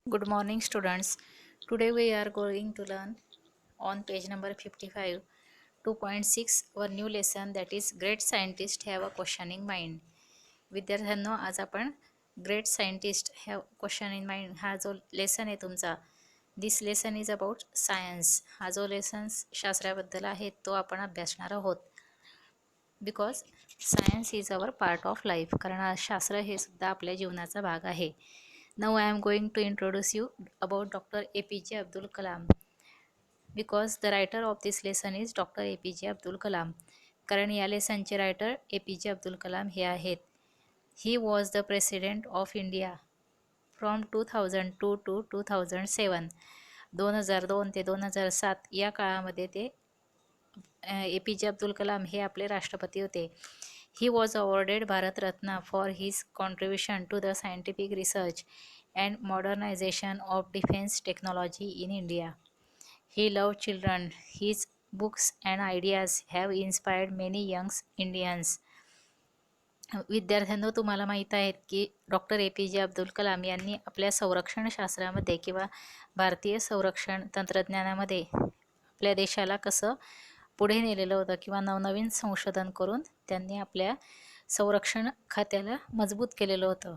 Good morning, students. Today we are going to learn on page number 55, 2.6, our new lesson, that is Great Scientists Have a Questioning Mind. विद्यार्थ्यांनो, आज आपण great scientist have question in mind हा जो lesson आहे तुमचा, दिस lesson is about science. हा जो lesson शास्त्राबद्दल आहे तो आपण अभ्यासणार आहोत. Because science is our part of life, कारण आज शास्त्र हे सुद्धा आपल्या जीवनाचा भाग आहे. Now I am going to introduce you about Dr. APJ Abdul Kalam, because the writer of this lesson is Dr. APJ Abdul Kalam. कारण या लेसनचे रायटर APJ अब्दुल कलाम हे आहेत. He was the president of India from 2002 to 2007. 2002 ते 2007 या काळामध्ये ते APJ Abdul Kalam हे आपले राष्ट्रपती होते. He was awarded Bharat Ratna for his contribution to the scientific research and modernization of defense technology in India. He loved children. His books and ideas have inspired many young Indians. विद्यार्थ्यांनो, तुम्हाला माहीत आहेत की doctor APJ Abdul Kalam यांनी आपल्या संरक्षण शास्त्रामध्ये किंवा भारतीय संरक्षण तंत्रज्ञानामध्ये आपल्या देशाला कसं पुढे नेलेलं होतं किंवा नवनवीन संशोधन करून त्यांनी आपल्या संरक्षण खात्याला मजबूत केलेलं होतं.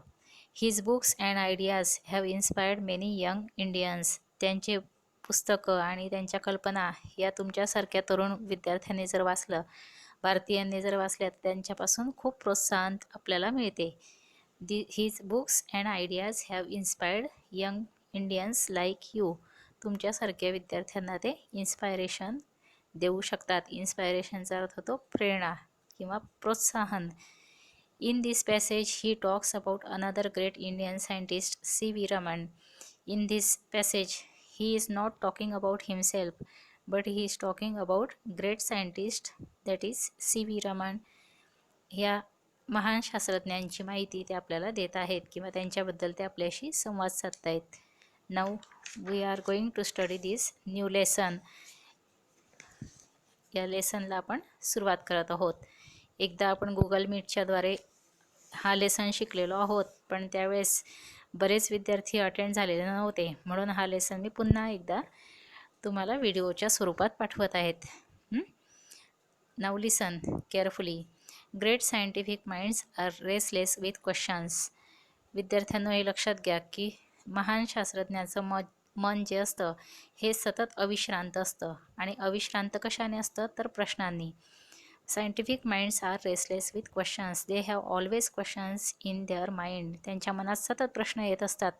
His books and ideas have inspired many young Indians. त्यांचे पुस्तकं आणि त्यांच्या कल्पना या तुमच्यासारख्या तरुण विद्यार्थ्यांनी जर वाचलं, भारतीयांनी जर वाचल्या, तर त्यांच्यापासून खूप प्रोत्साहन आपल्याला मिळते. His books and ideas have inspired young Indians like you. तुमच्यासारख्या विद्यार्थ्यांना ते इन्स्पायरेशन देऊ शकतात. इन्स्पायरेशनचा अर्थ होतो प्रेरणा किंवा प्रोत्साहन. In this passage, he talks about another great Indian scientist, C.V. Raman. In this passage, he is not talking about himself, but he is talking about great scientist, that is C.V. Raman. ह्या महान शास्त्रज्ञांची माहिती ते आपल्याला देत आहेत किंवा त्यांच्याबद्दल ते आपल्याशी संवाद साधतायत. Now we are going to study this new lesson. या लेसनला आपण सुरुवात करत आहोत. एकदा आपण गुगल मीटच्याद्वारे हा लेसन शिकलेलो आहोत, पण त्यावेळेस बरेच विद्यार्थी अटेंड झालेले नव्हते, म्हणून हा लेसन मी पुन्हा एकदा तुम्हाला व्हिडिओच्या स्वरूपात पाठवत आहेत. Now listen carefully. Great scientific minds are restless with questions. विद्यार्थ्यांनो, हे लक्षात घ्या की महान शास्त्रज्ञाचं मन जे असतं हे सतत अविश्रांत असतं. आणि अविश्रांत कशाने असतं तर प्रश्नांनी. Scientific minds are restless with questions. They have always questions in their mind. त्यांच्या मनात सतत प्रश्न येत असतात.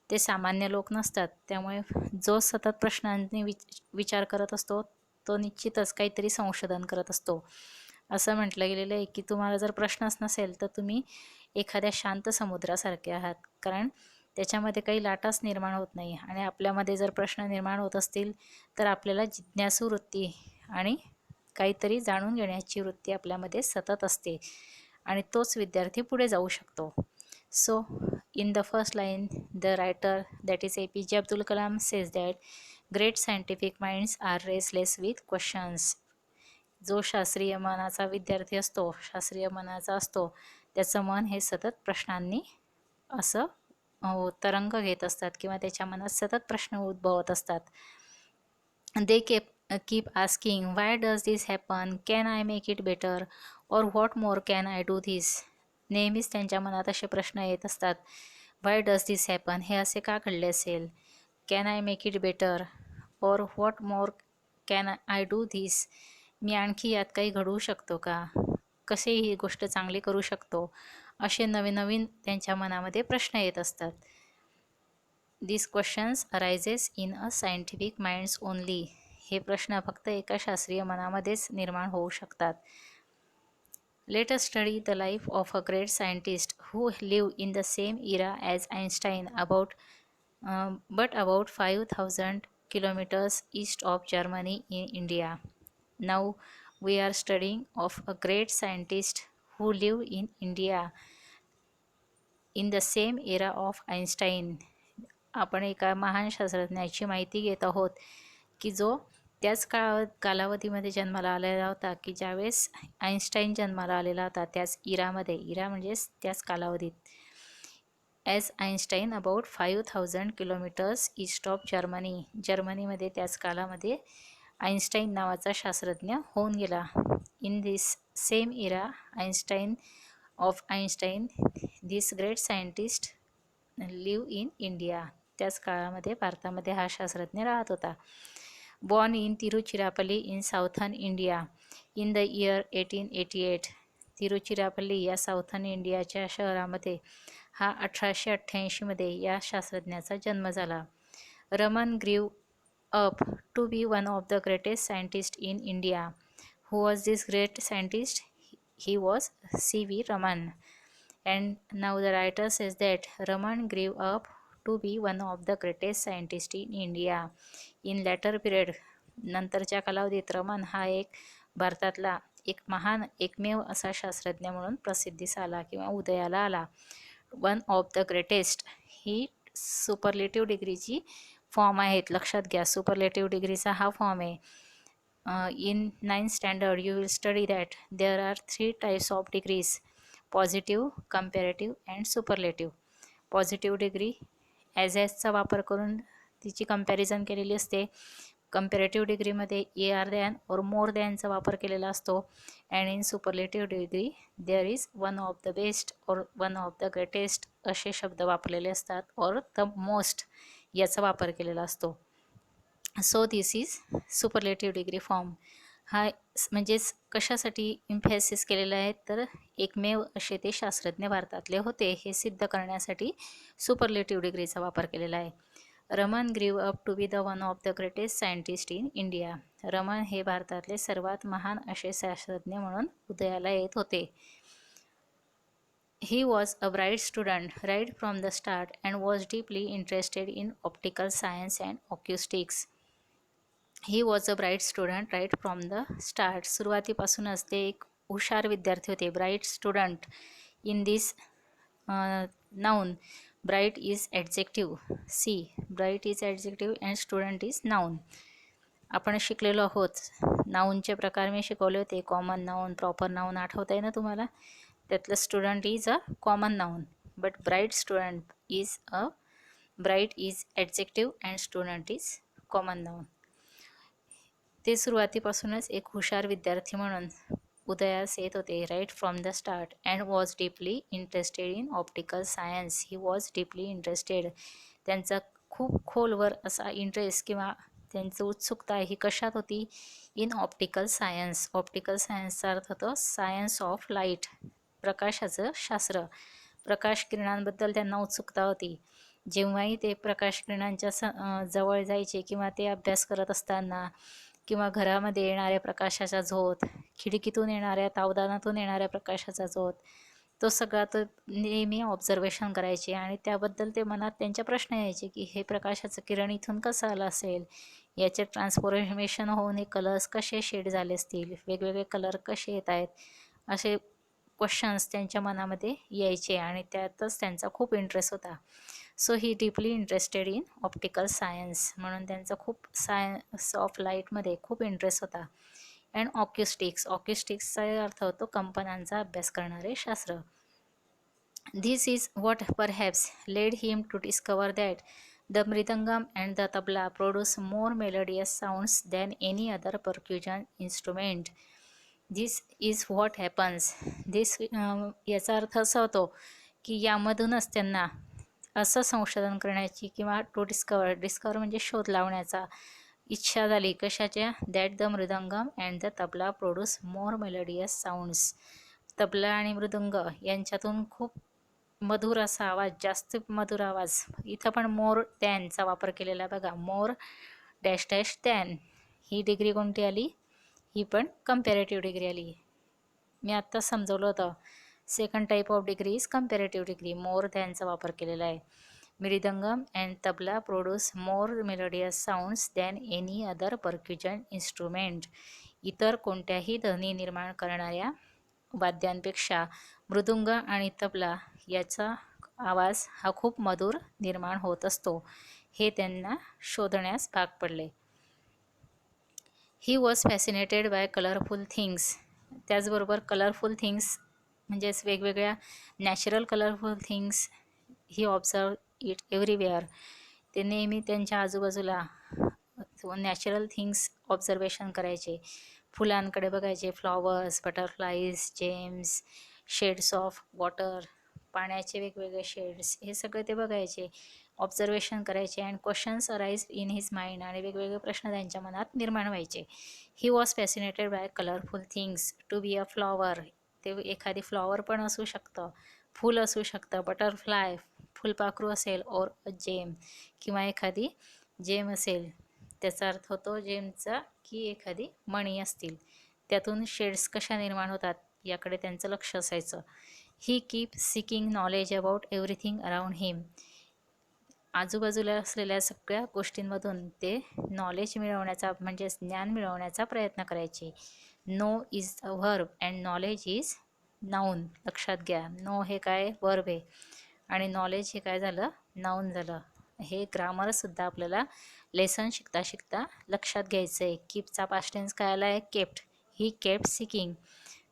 ते सामान्य लोक नसतात. त्यामुळे जो सतत प्रश्नांनी विचार करत असतो तो निश्चितच काहीतरी संशोधन करत असतो. असं म्हटलं गेलेलं आहे की तुम्हाला जर प्रश्नच नसेल तर तुम्ही एखाद्या शांत समुद्रासारखे आहात, कारण त्याच्यामध्ये काही लाटाच निर्माण होत नाही. आणि आपल्यामध्ये जर प्रश्न निर्माण होत असतील तर आपल्याला जिज्ञासू वृत्ती आणि काहीतरी जाणून घेण्याची वृत्ती आपल्यामध्ये सतत असते आणि तोच विद्यार्थी पुढे जाऊ शकतो. So in the first line the writer, that is APJ Abdul Kalam, says that great scientific minds are restless with questions. जो शास्त्रीय मनाचा विद्यार्थी असतो, शास्त्रीय मनाचा असतो, त्याचं मन हे सतत प्रश्नांनी असं तरंग घेत असतात किंवा त्याच्या मनात सतत प्रश्न उद्भवत असतात. दे keep asking, why does this happen? Can I make it better? Or what more can I do this? नेहमीच त्यांच्या मनात असे प्रश्न येत असतात. Why does this happen? हे असे का घडले असेल? Can I make it better? Or what more can I do this? मी आणखी यात काही घडवू शकतो का? कसे ही गोष्ट चांगली करू शकतो? असे नवीन नवीन त्यांच्या मनामध्ये प्रश्न येत असतात. These questions arises in a scientific minds only. हे प्रश्न फक्त एका शास्त्रीय मनामध्येच निर्माण होऊ शकतात. Let us study the life of a great scientist who lived in the same era as Einstein, but about 5,000 kilometers east of Germany in India. Now we are studying of a great scientist who lived in India in the same era of Einstein. आपण एका महान शास्त्रज्ञाची माहिती घेत आहोत की जो त्याच कालावधीमध्ये जन्माला आलेला होता की ज्यावेळेस आईन्स्टाईन जन्माला आलेला होता. त्याच इरामध्ये, इरा म्हणजेच त्याच कालावधीत. As Einstein about 5000 kilometres east of Germany. जर्मनीमध्ये त्याच कालामध्ये आईन्स्टाईन नावाचा शास्त्रज्ञ होऊन गेला. In this same era Einstein this great scientist live in India. त्याच काळामध्ये भारतामध्ये हा शास्त्रज्ञ राहत होता. Born in Tiruchirappalli in southern India in the year 1888. Tiruchirappalli या साऊथर्न इंडियाच्या शहरामध्ये हा 1888मध्ये या शास्त्रज्ञाचा जन्म झाला. Raman grew up to be one of the greatest scientist in India. Who was this great scientist? He was C.V. Raman. And now the writer says that Raman grew up to be one of the greatest scientists in India. In later period, नंतरच्या कालावधीत रमन हा एक भारतातला एक महान एकमेव असा शास्त्रज्ञ म्हणून प्रसिद्धीस आला किंवा उदयाला आला. One of the greatest he superlative डिग्रीची form आहेत, लक्षात घ्या. सुपरलेटिव्ह डिग्रीचा हा फॉर्म आहे. In 9th standard you will study that there are 3 types of degrees: positive, comparative and superlative. Positive degree ॲजचा वापर करून तिची कंपॅरिझन केलेली असते. कंपॅरेटिव्ह डिग्रीमध्ये AR दॅन और मोर दॅनचा वापर केलेला असतो. And in superlative degree there is one of the best और वन ऑफ द ग्रेटेस्ट असे शब्द वापरलेले असतात, और द मोस्ट याचा वापर केलेला असतो. So this is superlative degree form. हा म्हणजेच कशासाठी इम्फॅसिस केलेला आहे, तर एकमेव असे ते शास्त्रज्ञ भारतातले होते हे सिद्ध करण्यासाठी सुपरलेटिव्ह डिग्रीचा वापर केलेला आहे. Raman grew up to be the one of the greatest scientist in India. Raman हे भारतातले सर्वात महान असे शास्त्रज्ञ म्हणून उदयाला येत होते. He was a bright student right from the start and was deeply interested in optical science and acoustics. He was a bright student right from the start. सुरुवातीपासूनच ते एक हुशार विद्यार्थी होते. Bright student in this noun. Bright is adjective. See, bright is adjective and student is noun. आपण शिकलेलो आहोत. नाऊनचे प्रकार मी शिकवले होते. कॉमन नाऊन, प्रॉपर नाऊन आठवत आहे ना तुम्हाला. त्यातलं student is a common noun, but bright is adjective and student is common noun. ते सुरुवातीपासूनच एक हुशार विद्यार्थी म्हणून उदयास येत होते right from the start. And was deeply interested in optical science. He was deeply interested. त्यांचा खूप खोलवर असा इंटरेस्ट किंवा त्यांची उत्सुकता ही कशात होती? In optical science. ऑप्टिकल सायन्सचा अर्थ होतो सायन्स ऑफ लाईट, प्रकाशाचं शास्त्र. प्रकाश किरणांबद्दल त्यांना उत्सुकता होती. जेव्हाही ते प्रकाश किरणांच्या जवळ जायचे किंवा ते अभ्यास करत असताना किंवा घरामध्ये येणाऱ्या प्रकाशाचा झोत, खिडकीतून येणाऱ्या तावदानातून येणाऱ्या प्रकाशाचा झोत, तो सगळा तो नेहमी ऑब्झर्वेशन करायचे आणि त्याबद्दल ते मनात त्यांच्या प्रश्न यायचे की हे प्रकाशाचं किरण इथून कसं आलं असेल, याचे ट्रान्सफॉर्मेशन होऊन हे कलर्स कसे शेड झाले असतील, वेगवेगळे कलर कसे येत आहेत, असे क्वेश्चन्स त्यांच्या मनामध्ये यायचे आणि त्यातच त्यांचा खूप इंटरेस्ट होता. So he deeply interested in optical science, म्हणून त्यांचा खूप सायन्स ऑफ लाईटमध्ये खूप इंटरेस्ट होता. अँड ऑक्युस्टिक्सचा अर्थ होतो कंपनांचा अभ्यास करणारे शास्त्र. This is what perhaps led him to discover that the mridangam and the tabla produce more melodious sounds than any other percussion instrument. This is what happens. याचा अर्थ असा होतो की यामधूनच त्यांना असं संशोधन करण्याची किंवा टू डिस्कवर म्हणजे शोध लावण्याचा इच्छा झाली. कशाच्या? That the mridangam and the tabla produce more melodious sounds. Tabla आणि मृदुंग यांच्यातून खूप मधुर असा आवाज, जास्त मधुर आवाज. इथं पण मोर दॅनचा वापर केलेला बघा. मोर डॅश डॅश दॅन. ही डिग्री कोणती आली? ही पण कंपॅरेटिव्ह डिग्री आली. मी आत्ता समजवलं होतं. Second type of degree is comparative degree. More दॅनचा वापर केलेला आहे. Mridangam and tabla produce more melodious sounds than any other percussion instrument. इतर कोणत्याही ध्वनी निर्माण करणाऱ्या वाद्यांपेक्षा मृदुंग आणि तबला याचा आवाज हा खूप मधुर निर्माण होत असतो, हे त्यांना शोधण्यास भाग पडले. ही was fascinated by colourful things. त्याचबरोबर कलरफुल थिंग्स म्हणजेच वेगवेगळ्या natural colourful things he observe it everywhere. ते नेहमी त्यांच्या आजूबाजूला नॅचरल थिंग्स ऑब्झर्वेशन करायचे. फुलांकडे बघायचे, flowers, butterflies, gems, shades of water, पाण्याचे वेगवेगळे शेड्स, हे सगळे ते बघायचे, ऑब्झर्वेशन करायचे. And questions arise in his mind, आणि वेगवेगळे प्रश्न त्यांच्या मनात निर्माण व्हायचे. He was fascinated by colourful things. To be a flower, ते एखादी फ्लॉवर पण असू शकतं, फूल असू शकतं, बटरफ्लाय फुलपाखरू असेल, और अ जेम, किंवा एखादी जेम असेल. त्याचा अर्थ होतो जेमचा की एखादी मणी असतील, त्यातून शेड्स कशा निर्माण होतात याकडे त्यांचं लक्ष असायचं. He keep seeking knowledge about everything around him. आजूबाजूला असलेल्या सगळ्या गोष्टींमधून ते नॉलेज मिळवण्याचा, म्हणजे ज्ञान मिळवण्याचा प्रयत्न करायचे. Know is a verb and knowledge is noun. लक्षात घ्या, नो हे काय वर्ब आहे आणि नॉलेज हे काय झालं, नाऊन झालं. हे ग्रामरसुद्धा आपल्याला लेसन शिकता शिकता लक्षात घ्यायचं आहे. कीपचा पास्ट टेन्स काय आला आहे, केप्ट. He kept seeking.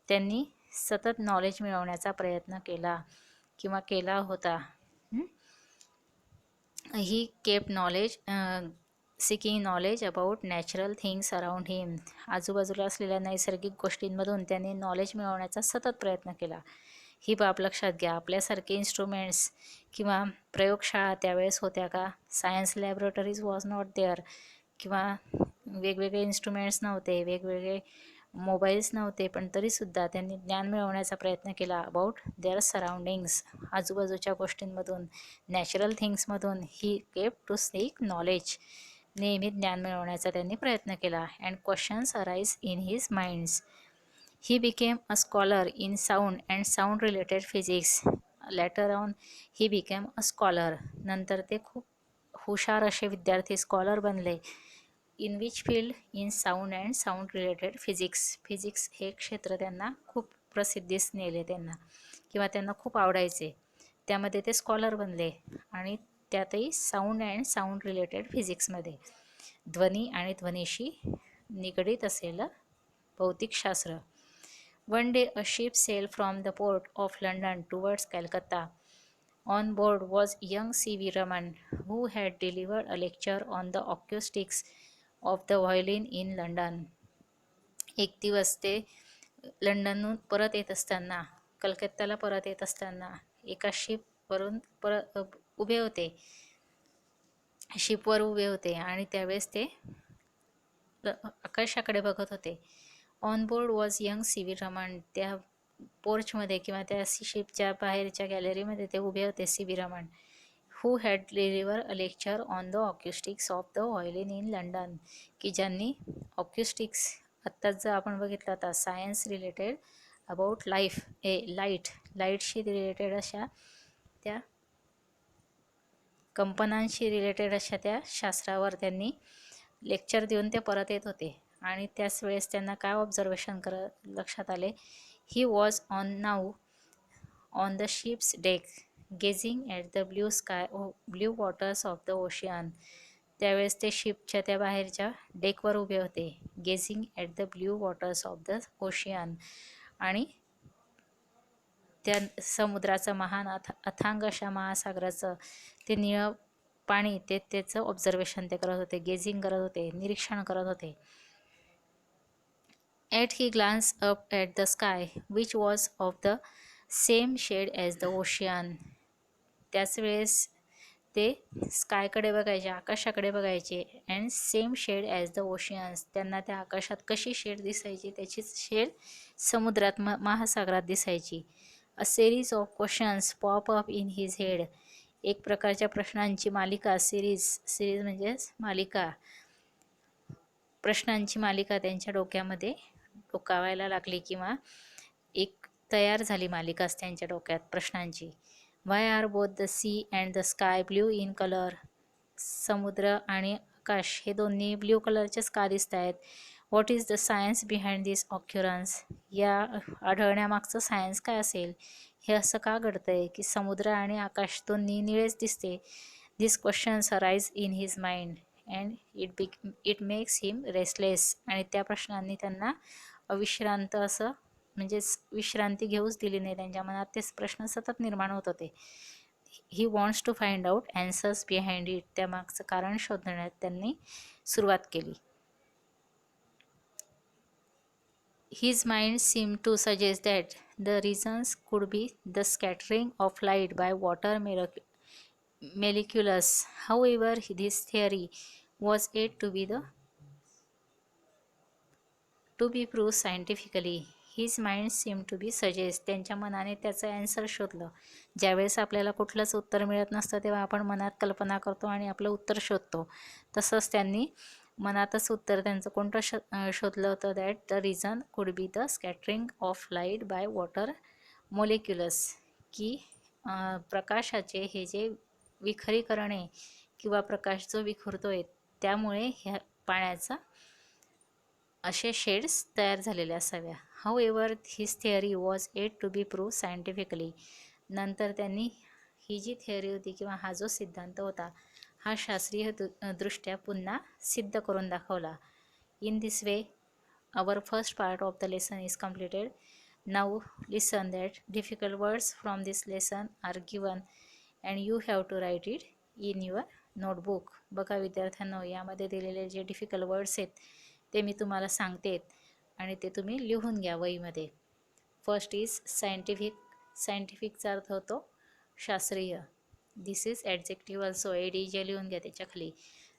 त्यांनी सतत नॉलेज मिळवण्याचा प्रयत्न केला किंवा केला होता. He kept knowledge seeking knowledge about natural things around him. आजूबाजूला असलेल्या नैसर्गिक गोष्टींमधून त्यांनी नॉलेज मिळवण्याचा सतत प्रयत्न केला. ही बाब लक्षात घ्या. आपल्यासारखे इन्स्ट्रुमेंट्स किंवा प्रयोगशाळा त्यावेळेस होत्या का? Science laboratories was not there, किंवा वेगवेगळे इन्स्ट्रुमेंट्स नव्हते, वेगवेगळे मोबाईल्स नव्हते, पण तरीसुद्धा त्यांनी ज्ञान मिळवण्याचा प्रयत्न केला अबाउट देअर सराउंडिंग्स. आजूबाजूच्या गोष्टींमधून, नॅचरल थिंग्समधून he kept to seek knowledge. नेहमी ज्ञान मिळवण्याचा त्यांनी प्रयत्न केला. And questions arise in his minds. He became a scholar in sound and sound related physics. Later on he became a scholar. नंतर ते खूप हुशार असे विद्यार्थी, स्कॉलर बनले. In which field? In sound and sound related physics. Physics हे क्षेत्र त्यांना खूप प्रसिद्धीस नेले त्यांना, किंवा त्यांना खूप आवडायचे. त्यामध्ये ते स्कॉलर बनले, आणि त्यातही साऊंड अँड साऊंड रिलेटेड फिजिक्समध्ये ध्वनी आणि ध्वनीशी निगडीत असलेलं भौतिकशास्त्र. One day a ship sail from the port of London towards Calcutta. On board was young C.V. Raman, who had delivered a lecture on the acoustics of the violin in London. एक दिवस ते लंडनहून परत येत असताना, कलकत्त्याला परत येत असताना एका शिपवरून उभे होते, शिपवर उभे होते, आणि त्यावेळेस ते आकाशाकडे बघत होते. On board was young C V Raman. त्या पोर्चमध्ये किंवा त्या शिपच्या बाहेरच्या गॅलरीमध्ये ते उभे होते C V Raman. Who had deliver a lecture on the acoustics of the violin in London. की ज्यांनी ऑक्युस्टिक्स, आत्ताच जर आपण बघितलं आता सायन्स रिलेटेड अबाउट लाईटशी रिलेटेड अशा त्या कंपनांशी रिलेटेड अशा त्या शास्त्रावर त्यांनी लेक्चर देऊन ते परत येत होते. आणि त्याच वेळेस त्यांना काय ऑब्झर्वेशन लक्षात आले. He was now on the ship's deck gazing at the blue waters of the ocean. त्यावेळेस ते शिपच्या त्या बाहेरच्या डेकवर उभे होते, gazing at the blue waters of the ocean. आणि त्या समुद्राचं महान अथांग अशा महासागराचं ते निळं पाणी, त्याचं ऑब्झर्वेशन ते करत होते, गेझिंग करत होते, निरीक्षण करत होते. At he glance up at the sky which was of the same shade as the ocean. त्याच वेळेस ते स्कायकडे बघायचे, आकाशाकडे बघायचे. And same shade as the oceans. त्यांना त्या आकाशात कशी शेड दिसायची, त्याचीच शेड समुद्रात महासागरात दिसायची. अ series of questions pop up in his head. एक प्रकारच्या प्रश्नांची मालिका, सिरीज म्हणजेच मालिका, प्रश्नांची मालिका त्यांच्या डोक्यामध्ये डोकावायला लागली, किंवा एक तयार झाली मालिकाच त्यांच्या डोक्यात प्रश्नांची. Why are both the sea and the sky blue in colour. समुद्र आणि आकाश हे दोन्ही ब्ल्यू कलरचेच का दिसत आहेत. What is the science behind this occurrence. या आढळण्यामागचं सायन्स काय असेल, हे असं का घडतंय की समुद्र आणि आकाश दोन्ही निळेच दिसते. This questions arise in his mind and it makes him restless. आणि त्या प्रश्नांनी त्यांना अविश्रांत असं, म्हणजेच विश्रांती घेऊच दिली नाही. त्यांच्या मनात तेच प्रश्न सतत निर्माण होत होते. He wants to find out answers behind it. त्यामागचं कारण शोधण्यात त्यांनी सुरुवात केली. His mind seemed to suggest that the reasons could be the scattering of light by water molecules. However, this theory was yet to be proved scientifically. His mind seemed to be suggest. त्यांच्या मनाने त्याचं answer शोधलं. ज्यावेळेस आपल्याला कुठलंच उत्तर मिळत नसतं तेव्हा आपण मनात कल्पना करतो आणि आपलं उत्तर शोधतो. तसंच त्यांनी मनातच उत्तर त्यांचं कोणतं शोधलं होतं. That the reason could be the scattering of light by water molecules. की प्रकाशाचे हे जे विखरीकरण आहे किंवा प्रकाश जो विखुरतोय त्यामुळे ह्या पाण्याचा असे शेड्स तयार झालेले असाव्या. However his theory was yet to be prove scientifically. नंतर त्यांनी ही जी थिअरी होती किंवा हा जो सिद्धांत होता हा शास्त्रीय दृष्ट्या पुन्हा सिद्ध करून दाखवला. In this way our first part of the lesson is completed. Now listen that difficult words from this lesson are given and you have to write it in your notebook. बघा विद्यार्थ्यांनो, यामध्ये दिलेले जे डिफिकल्ट वर्ड्स आहेत ते मी तुम्हाला सांगते आणि ते तुम्ही लिहून घ्या वहीमध्ये. First is scientific. सायंटिफिकचा अर्थ होतो शास्त्रीय. This is adjective also. ADJ लिहून घ्या त्याच्या खाली.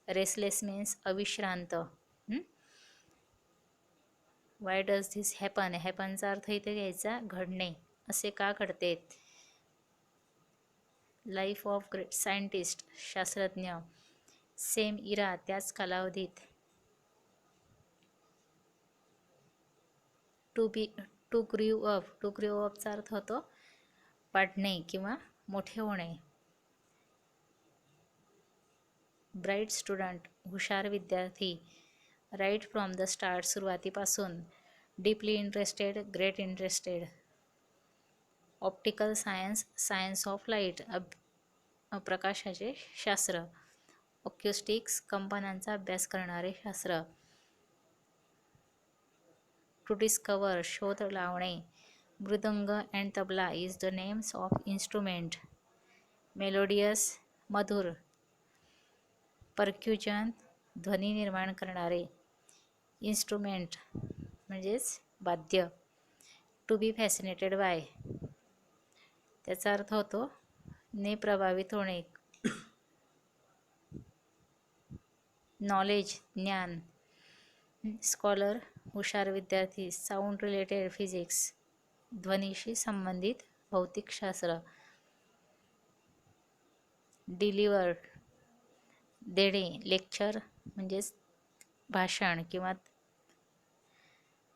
रेसलेस मीन्स अविश्रांत. Why does this happen. हॅपनचा अर्थ इथे घ्यायचा घडणे. असे का घडते. लाईफ ऑफ ग्रेट सायंटिस्ट शास्त्रज्ञ. सेम इरा त्याच कालावधीत. टू ग्रीव अप. टू ग्रीव अपचा अर्थ होतो वाढणे किंवा मोठे होणे. ब्राईट स्टुडंट हुशार विद्यार्थी. राईट फ्रॉम द स्टार्ट सुरुवातीपासून. Deeply interested great interested. Optical science science of light प्रकाशाचे शास्त्र. ऑक्युस्टिक्स कंपनांचा अभ्यास करणारे शास्त्र. टू डिस्कवर शोध लावणे. Mridang and tabla is the names of instrument. Melodious मधुर. पर्क्युजन ध्वनी निर्माण करणारे. इन्स्ट्रुमेंट म्हणजेच वाद्य. टू बी फॅसिनेटेड बाय त्याचा अर्थ होतो ने प्रभावित होणे. नॉलेज ज्ञान. स्कॉलर हुशार विद्यार्थी. साऊंड रिलेटेड फिजिक्स ध्वनीशी संबंधित भौतिकशास्त्र. डिलिव्हर देणे. लेक्चर म्हणजेच भाषण किंवा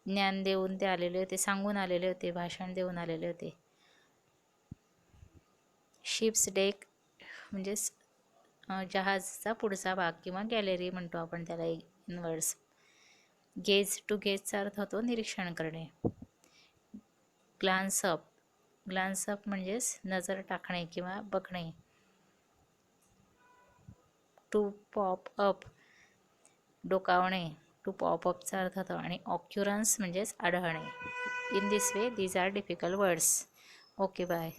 ज्ञान देऊन ते आलेले होते, सांगून आलेले होते, भाषण देऊन आलेले होते. शिप्स डेक म्हणजेच जहाजचा पुढचा भाग किंवा गॅलरी म्हणतो आपण त्याला इन वर्ड्स. गेज टू गेजचा अर्थ होतो निरीक्षण करणे. Glance up. ग्लान्स अप म्हणजेच नजर टाकणे किंवा बघणे. टू पॉप अप डोकावणे. टू पॉप अपचा अर्थ होतो आणि ऑक्युरन्स म्हणजेच आढळणे. In this way these are difficult words. Okay bye.